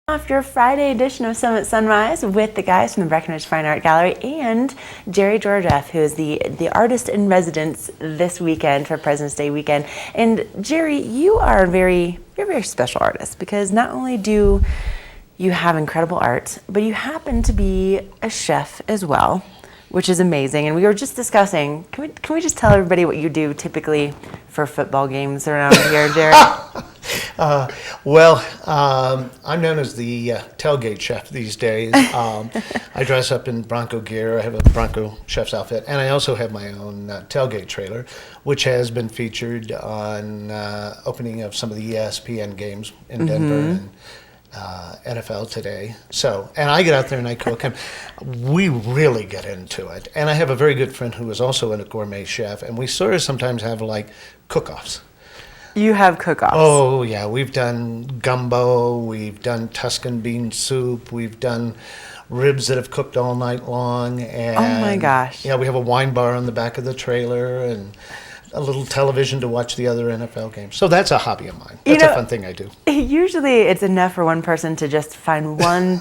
Off your Friday edition of Summit Sunrise with the guys from the Breck Fine Art Gallery and Jerry Georgieff, who is the artist in residence this weekend for President's Day weekend. And Jerry, you're a very special artist because not only do you have incredible art, but you happen to be a chef as well, which is amazing. And we were just discussing, can we just tell everybody what you do typically for football games around here, Jerry? I'm known as the tailgate chef these days. I dress up in Bronco gear. I have a Bronco chef's outfit, and I also have my own tailgate trailer, which has been featured on opening of some of the ESPN games in Denver and NFL today. And I get out there and I cook, and we really get into it. And I have a very good friend who is also a gourmet chef, and we sort of sometimes have like cook-offs. You have cook-offs. Oh, yeah. We've done gumbo. We've done Tuscan bean soup. We've done ribs that have cooked all night long. And, oh, my gosh. Yeah, we have a wine bar on the back of the trailer and a little television to watch the other NFL games. So that's a hobby of mine. That's a fun thing I do. Usually it's enough for one person to just find one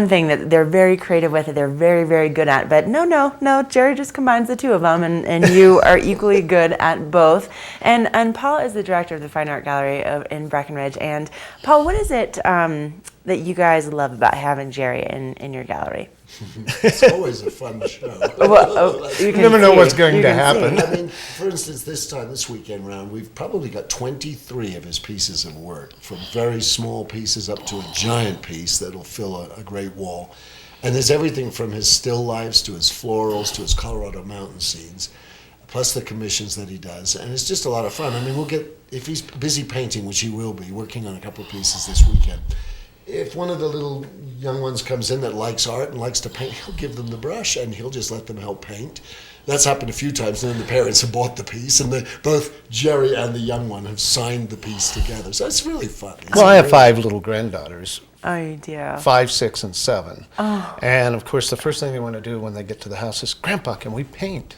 thing that they're very creative with, that they're very, very good at. But no, Jerry just combines the two of them, and you are equally good at both. And Paul is the director of the Fine Art Gallery in Breckenridge. And Paul, what is it that you guys love about having Jerry in your gallery? It's always a fun show. You never know what's going to happen. I mean, for instance, this weekend round, we've probably got 23 of his pieces of work, from very small pieces up to a giant piece that'll fill a great wall. And there's everything from his still lifes to his florals to his Colorado mountain scenes, plus the commissions that he does. And it's just a lot of fun. I mean, if he's busy painting, which he will be, working on a couple of pieces this weekend, if one of the little young ones comes in that likes art and likes to paint, he'll give them the brush and he'll just let them help paint. That's happened a few times, and then the parents have bought the piece, and both Jerry and the young one have signed the piece together. So it's really fun. I have 5 little granddaughters. Oh, you do? 5, 6, and 7. Oh. And of course, the first thing they want to do when they get to the house is, "Grandpa, can we paint?"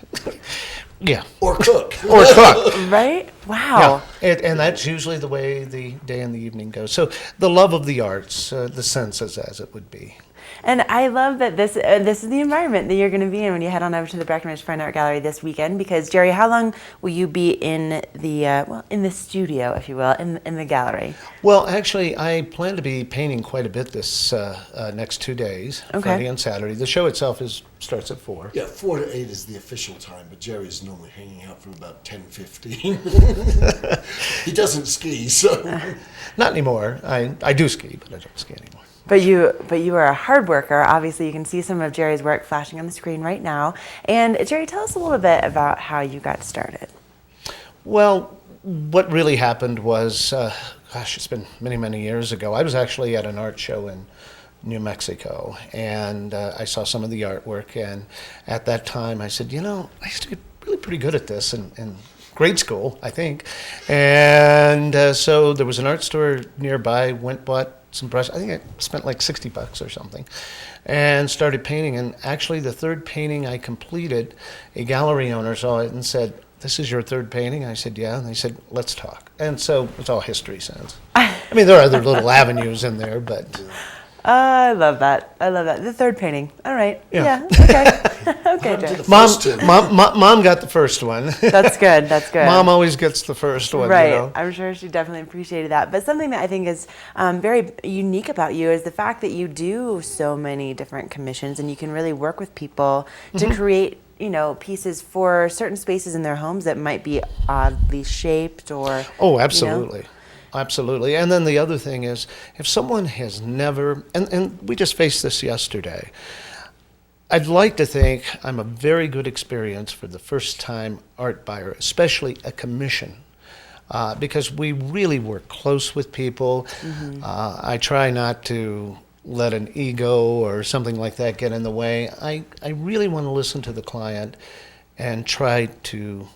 Yeah. Or cook. Or cook. Right? Wow. Yeah. And that's usually the way the day and the evening goes. So the love of the arts, the senses as it would be. And I love that this is the environment that you're going to be in when you head on over to the Breckenridge Fine Art Gallery this weekend. Because Jerry, how long will you be in the studio, if you will, in the gallery? Well, actually, I plan to be painting quite a bit this next 2 days, okay. Friday and Saturday. The show itself starts at 4. Yeah, 4 to 8 is the official time, but Jerry's normally hanging out from about 10:15. He doesn't ski, so not anymore. I do ski, but I don't ski anymore. But you are a hard worker. Obviously, you can see some of Jerry's work flashing on the screen right now. And Jerry, tell us a little bit about how you got started. Well, what really happened was, it's been many, many years ago. I was actually at an art show in New Mexico, and I saw some of the artwork. And at that time, I said, I used to get really pretty good at this in grade school, I think. And so there was an art store nearby, bought some brushes. I think I spent like $60 or something, and started painting. And actually, the third painting I completed, a gallery owner saw it and said, "This is your third painting?" I said, "Yeah." And they said, "Let's talk." And so it's all history since. I mean, there are other little avenues in there, but. I love that. The third painting. All right. Yeah. Okay. Okay, Jerry. Mom got the first one. That's good. Mom always gets the first one. Right. I'm sure she definitely appreciated that. But something that I think is very unique about you is the fact that you do so many different commissions, and you can really work with people to create, pieces for certain spaces in their homes that might be oddly shaped or. Oh, absolutely. Absolutely. And then the other thing is, if someone has never, and we just faced this yesterday, I'd like to think I'm a very good experience for the first time art buyer, especially a commission, because we really work close with people. I try not to let an ego or something like that get in the way. I really want to listen to the client and try to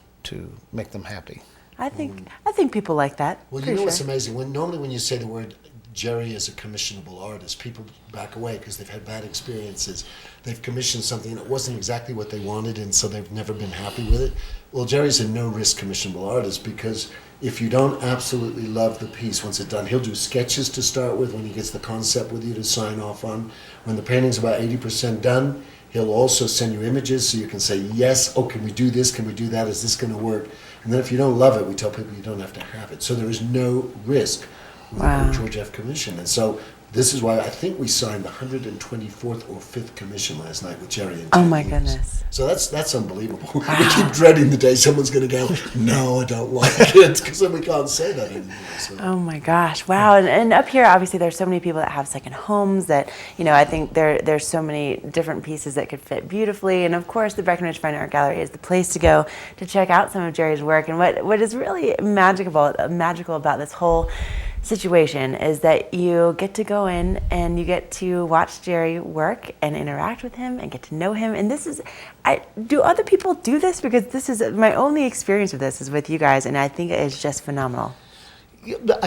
make them happy. I think people like that. Well, you know what's amazing? Normally when you say the word Jerry is a commissionable artist. People back away because they've had bad experiences. They've commissioned something that wasn't exactly what they wanted, and so they've never been happy with it. Well, Jerry's a no-risk commissionable artist, because if you don't absolutely love the piece once it's done, he'll do sketches to start with when he gets the concept with you to sign off on. When the painting's about 80% done, he'll also send you images so you can say, yes, oh, can we do this, can we do that, is this going to work? And then if you don't love it, we tell people you don't have to have it. So there is no risk with the George F. Commission. And so this is why I think we signed the 124th or 5th commission last night with Jerry. In 10 Oh my years. goodness. So that's unbelievable. We keep dreading the day someone's going to go, no, I don't like it, because then we can't say that anymore. So. Oh my gosh, wow. And up here, obviously, there's so many people that have second homes that, I think there's so many different pieces that could fit beautifully. And of course, the Breck Fine Art Gallery is the place to go to check out some of Jerry's work. And what is really magical about this whole situation is that you get to go in and you get to watch Jerry work and interact with him and get to know him. And do other people do this? Because this is my only experience with this is with you guys, and I think it is just phenomenal.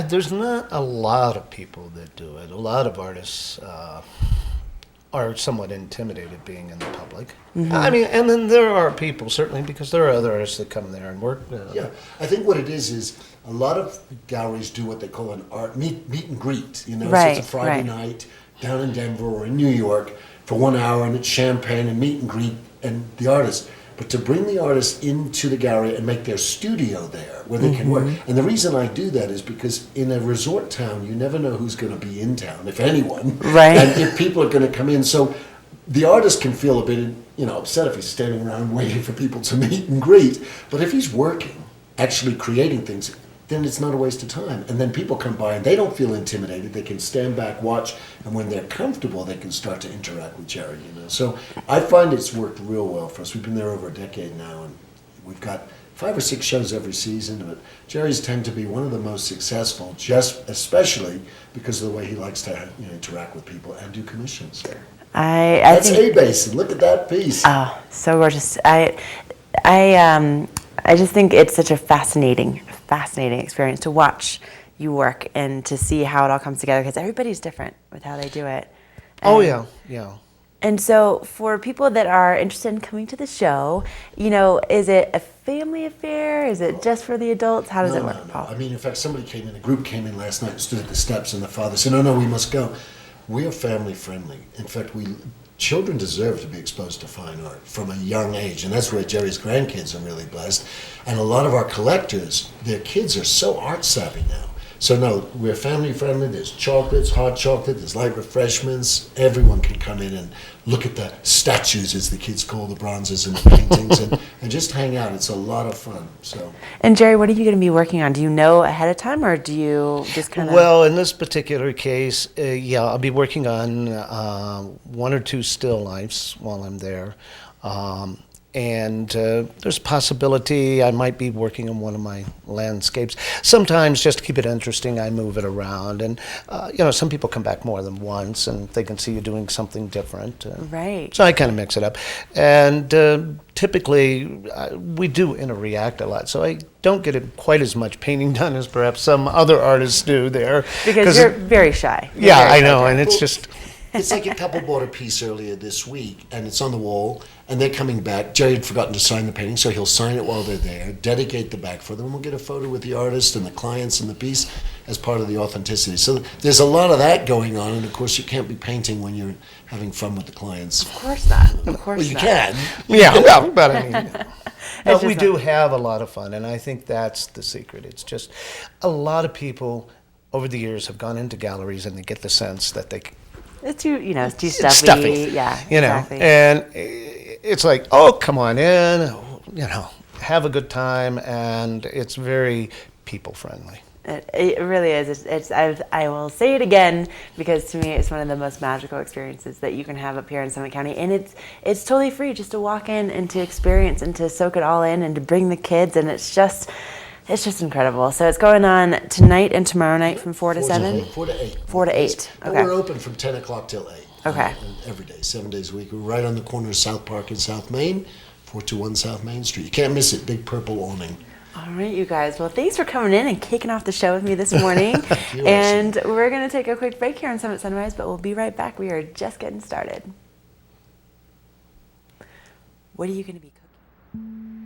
There's not a lot of people that do it. A lot of artists are somewhat intimidated being in the public. Mm-hmm. I mean, and then there are people, certainly, because there are other artists that come there and work. Yeah, I think what it is a lot of galleries do what they call an art meet and greet. Right, so it's a Friday night down in Denver or in New York for 1 hour, and it's champagne and meet and greet and the artist. But to bring the artist into the gallery and make their studio there where they can work. And the reason I do that is because in a resort town, you never know who's going to be in town, if anyone. Right. And if people are going to come in. So the artist can feel a bit, upset if he's standing around waiting for people to meet and greet. But if he's working, actually creating things, then it's not a waste of time. And then people come by and they don't feel intimidated. They can stand back, watch, and when they're comfortable, they can start to interact with Jerry. So I find it's worked real well for us. We've been there over a decade now, and we've got 5 or 6 shows every season. But Jerry's tend to be one of the most successful, just especially because of the way he likes to interact with people and do commissions. That's A-Basin. Look at that piece. Oh, so gorgeous. I just think it's such a fascinating experience to watch you work and to see how it all comes together, because everybody's different with how they do it. Yeah. And so for people that are interested in coming to the show, is it a family affair? Is it just for the adults? How does it work, Paul? I mean, in fact, a group came in last night and stood at the steps, and the father said, no, we must go. We are family friendly. In fact, children deserve to be exposed to fine art from a young age, and that's where Jerry's grandkids are really blessed. And a lot of our collectors, their kids are so art savvy now. So no, we're family friendly. There's chocolates, hot chocolate, there's light refreshments. Everyone can come in and look at the statues, as the kids call the bronzes and the paintings, and just hang out. It's a lot of fun. So. And Jerry, what are you going to be working on? Do you know ahead of time, or do you just kind of? Well, in this particular case, I'll be working on 1 or 2 still lifes while I'm there. And there's a possibility I might be working on one of my landscapes. Sometimes, just to keep it interesting, I move it around. And, some people come back more than once, and they can see you doing something different. Right. So I kind of mix it up. And typically, we do interact a lot. So I don't get quite as much painting done as perhaps some other artists do there. Because you're very shy. I know, and it's just... It's like a couple bought a piece earlier this week, and it's on the wall, and they're coming back. Jerry had forgotten to sign the painting, so he'll sign it while they're there, dedicate the back for them, and we'll get a photo with the artist and the clients and the piece as part of the authenticity. So there's a lot of that going on, and of course you can't be painting when you're having fun with the clients. Of course not. Of course well, you not. can. Yeah, well, but I mean... No, we just do have a lot of fun, and I think that's the secret. It's just a lot of people over the years have gone into galleries and they get the sense that they... It's too, it's too It's stuffy. stuffy, Yeah, exactly. And it's like, oh, come on in, have a good time, and it's very people friendly. It really is. I will say it again, because to me it's one of the most magical experiences that you can have up here in Summit County, and it's totally free just to walk in and to experience and to soak it all in and to bring the kids, and it's just incredible. So it's going on tonight and tomorrow night from 4 to 7? 4 to 8. 4 to 8. And Okay. we're open from 10 o'clock till 8. Okay. And every day, 7 days a week. We're right on the corner of South Park and South Main, 421 South Main Street. You can't miss it. Big purple awning. All right, you guys. Well, thanks for coming in and kicking off the show with me this morning. you, And we're going to take a quick break here on Summit Sunrise, but we'll be right back. We are just getting started. What are you going to be cooking?